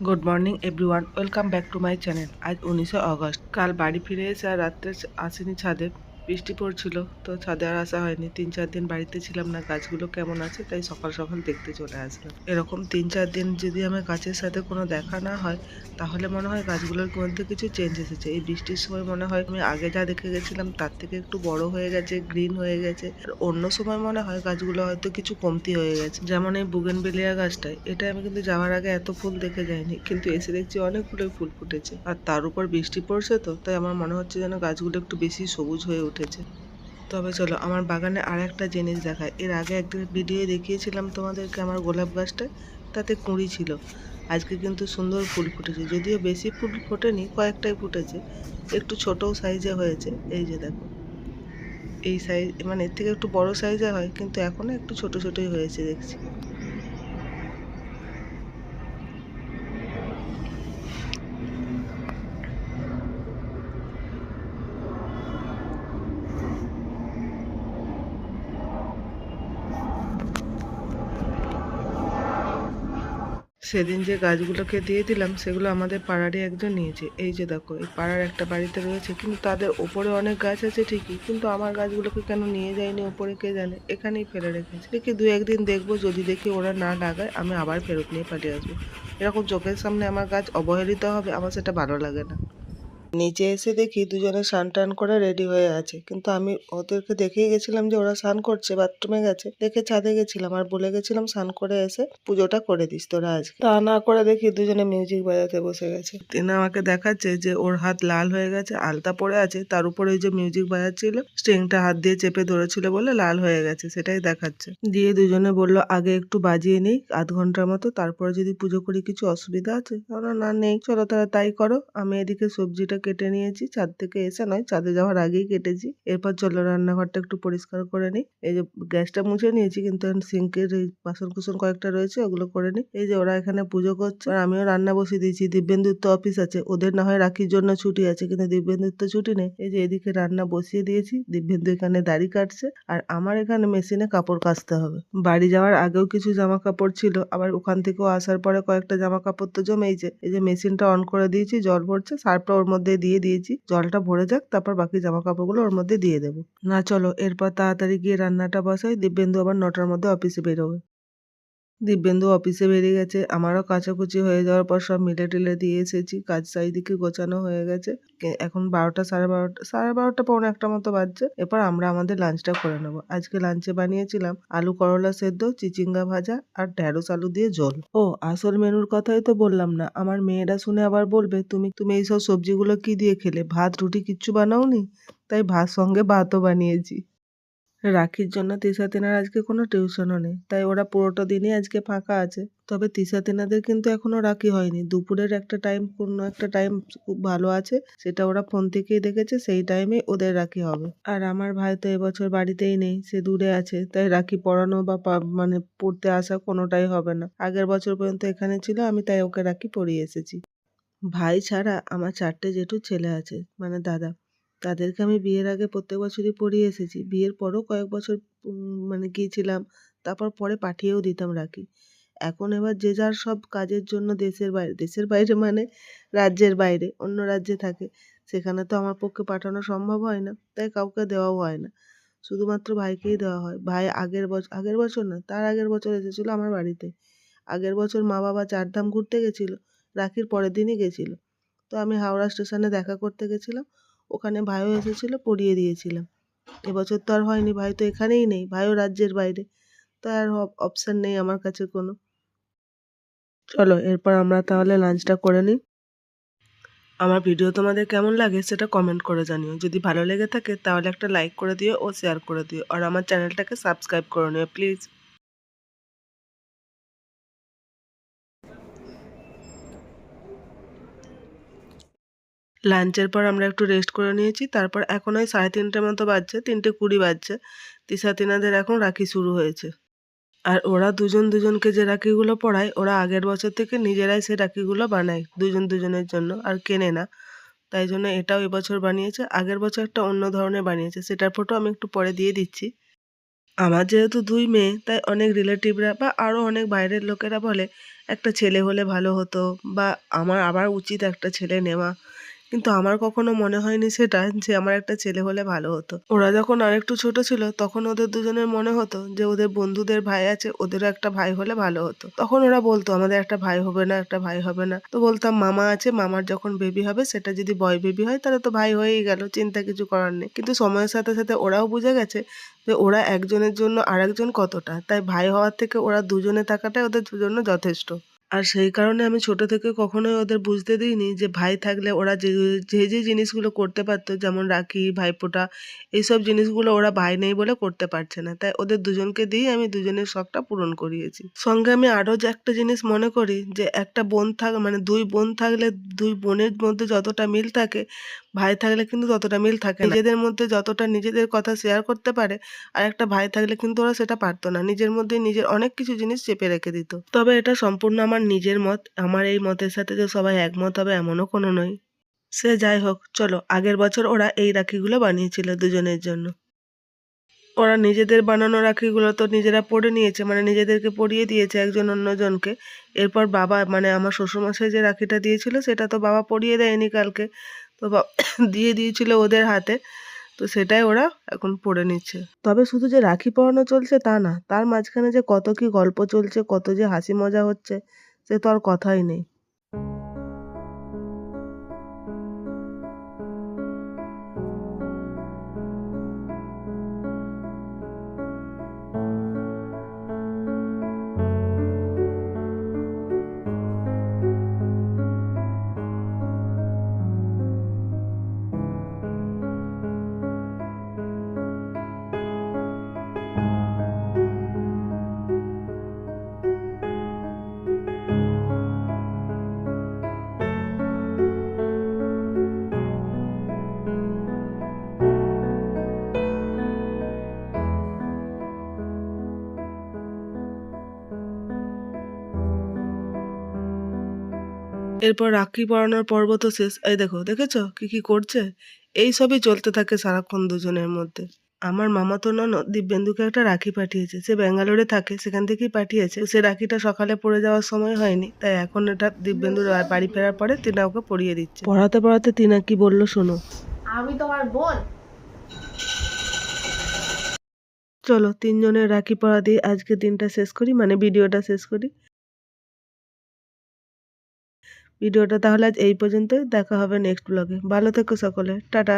Good morning everyone, welcome back to my channel. আজ 19শে August. কাল বাড়ি ফিরে এসে আর রাত্রে আসিনি ছাদে, বৃষ্টি পড়ছিল, তো ছাদে আর আসা হয়নি। 3-4 দিন বাড়িতে ছিলাম না, গাছগুলো কেমন আছে তাই সকাল সকাল দেখতে চলে আসলাম। এরকম 3-4 দিন যদি আমার গাছের সাথে কোনো দেখা না হয়, তাহলে মনে হয় গাছগুলোর মধ্যে কিছু চেঞ্জ এসেছে। এই বৃষ্টির সময় মনে হয় আমি আগে যা দেখে গেছিলাম তার থেকে একটু বড় হয়ে গেছে, গ্রিন হয়ে গেছে। আর অন্য সময় মনে হয় গাছগুলো হয়তো কিছু কমতি হয়ে গেছে। যেমন এই বুগেনভেলিয়া গাছটায়, এটা আমি কিন্তু যাওয়ার আগে এত ফুল দেখে যাইনি, কিন্তু এসে দেখছি অনেকগুলোই ফুল ফুটেছে। আর তার উপর বৃষ্টি পড়ছে, তো তাই আমার মনে হচ্ছে যেন গাছগুলো একটু বেশি সবুজ হয়ে উঠেছে। তবে চলো আমার বাগানে আর একটা জিনিস দেখায়। এর আগে একটা ভিডিও দেখিয়েছিলাম তোমাদেরকে আমার গোলাপ গাছটায়, তাতে কুঁড়ি ছিল। আজকে কিন্তু সুন্দর ফুল ফুটেছে, যদিও বেশি ফুল ফোটেনি, কয়েকটাই ফুটেছে, একটু ছোট সাইজে হয়েছে। এই যে দেখো, এই সাইজ মানে এর থেকে একটু বড় সাইজে হয়, কিন্তু এখনো একটু ছোট ছোটই হয়েছে দেখছি। সেদিন যে গাছগুলোকে দিয়ে দিলাম সেগুলো আমাদের পাড়ারই একজন নিয়েছে। এই যে দেখো, এই পাড়ার একটা বাড়িতে রয়েছে, কিন্তু তাদের ওপরে অনেক গাছ আছে ঠিকই, কিন্তু আমার গাছগুলোকে কেন নিয়ে যায়নি ওপরে কে জানে, এখানেই ফেলে রেখেছে। দেখি 2-1 দিন দেখবো, যদি দেখি ওরা না লাগায় আমি আবার ফেরত নিয়ে পালিয়ে আসবো। এরকম চোখের সামনে আমার গাছ অবহেলিত হবে, আমার সেটা ভালো লাগে না। নিচে এসে দেখি দুজনে স্নান টান করে রেডি হয়ে আছে, কিন্তু আমি ওদেরকে দেখেই গেছিলাম যে ওরা স্নান করছে, বাথরুমে গেছে দেখে ছাদে গেছিলাম আর বলে গেছিলাম স্নান করে এসে পুজোটা করে দিস তোরা আজকে। তা না করে দেখি দুজনে মিউজিক বাজাতে বসে গেছে। তিনি আমাকে দেখাচ্ছে যে ওর হাত লাল হয়ে গেছে, আলতা পড়ে আছে, তার উপরে ওই যে মিউজিক বাজাচ্ছিল স্ট্রিংটা হাত দিয়ে চেপে ধরেছিল বলে লাল হয়ে গেছে, সেটাই দেখাচ্ছে। দিয়ে দুজনে বললো আগে একটু বাজিয়ে নিই আধ ঘন্টার মতো, তারপরে যদি পুজো করি কিছু অসুবিধা আছে। না নেই, চলো তারা তাই করো। আমি এদিকে সবজিটা কেটে নিয়েছি, ছাদ থেকে এসে নয়, ছাদে যাওয়ার আগেই কেটেছি। এরপর চলো রান্নাঘরটা একটু পরিষ্কার করে নিই। এই যে গ্যাসটা মুছে নিয়েছি, কিন্তু সিঙ্কের এই বাসন কুসন কয়েকটা রয়েছে, ওগুলো করে নিই। এই যে ওরা এখানে পুজো করছে আর আমিও রান্না বসিয়ে দিয়েছি। দিব্যেন্দুর তো অফিস আছে, ওদের না হয় রাখির জন্য ছুটি আছে, কিন্তু দিব্যেন্দুর তো ছুটি নেই। এই যে এদিকে রান্না বসিয়ে দিয়েছি, দিব্যেন্দু এখানে দাড়ি কাটছে আর আমার এখানে মেশিনে কাপড় কাচতে হবে। বাড়ি যাওয়ার আগেও কিছু জামা কাপড় ছিল, আবার ওখান থেকেও আসার পরে কয়েকটা জামা কাপড় তো জমেইছে। এই যে মেশিনটা অন করে দিয়েছি, জল ভরছে, সার্ফটা ওর মধ্যে দিয়ে দিয়েছি, জলটা ভরে যাক, তারপর বাকি জামা কাপড়গুলো ওর মধ্যে দিয়ে দেবো। না চলো এরপর তাড়াতাড়ি গিয়ে রান্নাটা বসাই, দিব্যেন্দু আবার 9টার মধ্যে অফিসে বেরোবে। দিব্যেন্দু অফিসে বেরিয়ে গেছে, আমারও কাচাকুচি হয়ে যাওয়ার পর সব মিলে টিলে দিয়ে এসেছি, কাজ চারিদিকে গোছানো হয়ে গেছে। এখন 12টা, সাড়ে বারোটা, পৌনে একটা মতো বাজছে। এরপর আমরা আমাদের লাঞ্চটা করে নেবো। আজকে লাঞ্চে বানিয়েছিলাম আলু করলা সেদ্ধ, চিচিঙ্গা ভাজা আর ঢ্যাঁড়স আলু দিয়ে ঝোল। ও আসল মেনুর কথাই তো বললাম না, আমার মেয়েরা শুনে আবার বলবে তুমি তুমি এইসব সবজিগুলো কি দিয়ে খেলে, ভাত রুটি কিচ্ছু বানাওনি? তাই ভাত সঙ্গে ভাতও বানিয়েছি। রাখির জন্য তিশা তেনার আজকে কোনো টিউশনও নেই, তাই ওরা পুরোটা দিনই আজকে ফাঁকা আছে। তবে তিশা তেনাদের কিন্তু এখনো রাখি হয়নি। দুপুরের একটা টাইম, কোনো একটা টাইম খুব ভালো আছে, সেটা ওরা ফোন থেকেই দেখেছে, সেই টাইমে ওদের রাখি হবে। আর আমার ভাই তো এবছর বাড়িতেই নেই, সে দূরে আছে, তাই রাখি পরানো বা মানে পড়তে আসা কোনোটাই হবে না। আগের বছর পর্যন্ত এখানে ছিল, আমি তাই ওকে রাখি পরিয়ে এসেছি। ভাই ছাড়া আমার 4টে জেঠুর ছেলে আছে, মানে দাদা। তাদেরকে আমি বিয়ের আগে প্রত্যেক বছরই পরিয়ে এসেছি। বিয়ের পরেও কয়েক বছর মানে গিয়েছিলাম, তারপর পরে পাঠিয়েও দিতাম রাখি। এখন এবার যে যার সব কাজের জন্য দেশের বাইরে মানে রাজ্যের বাইরে, অন্য রাজ্যে থাকে। সেখানে তো আমার পক্ষে পাঠানো সম্ভব হয় না, তাই কাউকে দেওয়াও হয় না। শুধুমাত্র ভাইকেই দেওয়া হয়। ভাই আগের বছর না, তার আগের বছর এসেছিল আমার বাড়িতে। আগের বছর মা বাবা 4 ধাম ঘুরতে গেছিল, রাখির পরের দিনই গেছিল। তো আমি হাওড়া স্টেশনে দেখা করতে গেছিলাম, ওখানে ভাইও এসেছিল, পরিয়ে দিয়েছিলাম। এবছর তো আর হয়নি, ভাই তো এখানেই নেই, ভাইও রাজ্যের বাইরে, তাই আর অপশান নেই আমার কাছে কোনো। চলো এরপর আমরা তাহলে লাঞ্চটা করে নিই। আমার ভিডিও তোমাদের কেমন লাগে সেটা কমেন্ট করে জানিও। যদি ভালো লেগে থাকে তাহলে একটা লাইক করে দিও ও শেয়ার করে দিও, আর আমার চ্যানেলটাকে সাবস্ক্রাইব করে নিও প্লিজ। লাঞ্চের পর আমরা একটু রেস্ট করে নিয়েছি, তারপর এখন ওই 3:30 মতো বাজছে, 3:20 বাজছে। তিশা তিনাদের এখন রাখি শুরু হয়েছে। আর ওরা দুজন দুজনকে যে রাখিগুলো পরায়, ওরা আগের বছর থেকে নিজেরাই সেই রাখিগুলো বানায় দুজন দুজনের জন্য, আর কেনে না। তাই জন্য এটাও এবছর বানিয়েছে, আগের বছর একটা অন্য ধরনের বানিয়েছে, সেটার ফটো আমি একটু পরে দিয়ে দিচ্ছি। আমার যেহেতু 2 মেয়ে, তাই অনেক রিলেটিভরা বা আরও অনেক বাইরের লোকেরা বলে একটা ছেলে হলে ভালো হতো, বা আমার আবার উচিত একটা ছেলে নেওয়া। কিন্তু আমার কখনো মনে হয়নি সেটা যে আমার একটা ছেলে হলে ভালো হতো। ওরা যখন আরেকটু ছোট ছিল তখন ওদের দুজনের মনে হতো যে ওদের বন্ধুদের ভাই আছে, ওদেরও একটা ভাই হলে ভালো হতো। তখন ওরা বলতো আমাদের একটা ভাই হবে না, একটা ভাই হবে না। তো বলতাম মামা আছে, মামার যখন বেবি হবে সেটা যদি বয় বেবি হয় তাহলে তো ভাই হয়েই গেল, চিন্তা কিছু করার নেই। কিন্তু সময়ের সাথে সাথে ওরাও বুঝে গেছে যে ওরা একজনের জন্য আরেকজন কতটা, তাই ভাই হওয়ার থেকে ওরা দুজনে থাকাটাই ওদের জন্য যথেষ্ট। আর সেই কারণে আমি ছোট থেকে কখনোই ওদের বুঝতে দিইনি যে ভাই থাকলে ওরা যে জিনিসগুলো করতে পারতো, যেমন রাখি, ভাইফোঁটা, এইসব জিনিসগুলো ওরা ভাই নেই বলে করতে পারছে না। তাই ওদের দুজনকে দিয়েই আমি দুজনের শখটা পূরণ করিয়েছি। সঙ্গে আমি আরও যে একটা জিনিস মনে করি যে একটা বোন মানে 2 বোন থাকলে 2 বোনের মধ্যে যতটা মিল থাকে, ভাই থাকলে কিন্তু ততটা মিল থাকে না। নিজেদের মধ্যে যতটা নিজেদের কথা শেয়ার করতে পারে, আর একটা ভাই থাকলে কিন্তু ওরা সেটা পারতো না। নিজের মধ্যে নিজের অনেক কিছু জিনিস চেপে রেখে দিত। তবে এটা সম্পূর্ণ আমার নিজের মত। আমার এই মতের সাথে যে সবাই একমত হবে এমনও কোনো নয়। সে যাই হোক, চলো, আগের বছর ওরা এই রাখিগুলো বানিয়েছিল দুজনের জন্য। ওরা নিজেদের বানানো রাখিগুলো তো নিজেরা পরে নিয়েছে, মানে নিজেদেরকে পরিয়ে দিয়েছে একজন অন্যজনকে। এরপর বাবা, মানে আমার শ্বশুরমশাই যে রাখিটা দিয়েছিল সেটা তো বাবা পরিয়ে দেয়নি কালকে, তো দিয়ে দিয়েছিল ওদের হাতে। তো সেটাই ওরা এখন পড়ে নিচ্ছে। তবে শুধু যে রাখি পরানো চলছে তা না, তার মাঝখানে যে কত কি গল্প চলছে, কত যে হাসি মজা হচ্ছে, সে তো আর কথাই নেই। এরপর রাখি পরানোর পর্ব তো শেষ। এই দেখো, দেখেছো কি কি করছে? এই সবই চলতে থাকে সারাক্ষণ দুজনের মধ্যে। আমার মামাতো ননদ দিব্যেন্দুকে একটা রাখি পাঠিয়েছে। সে ব্যাঙ্গালোরে থাকে, সেখান থেকেই পাঠিয়েছে। তো সে রাখিটা সকালে পড়ে যাওয়ার সময় হয়নি, তাই এখন এটা দিব্যেন্দুর বাড়ি ফেরার পরে টিনা ওকে পরিয়ে দিচ্ছে। পড়াতে পড়াতে টিনা কি বললো শোনো। আমি তোমার বোন। চলো, তিনজনের রাখি পরা দিয়ে আজকে দিনটা শেষ করি, মানে ভিডিওটা শেষ করি। ভিডিওটা তাহলে আজ এই পর্যন্তই। দেখা হবে নেক্সট ব্লগে। ভালো থেকো সকলে, টাটা।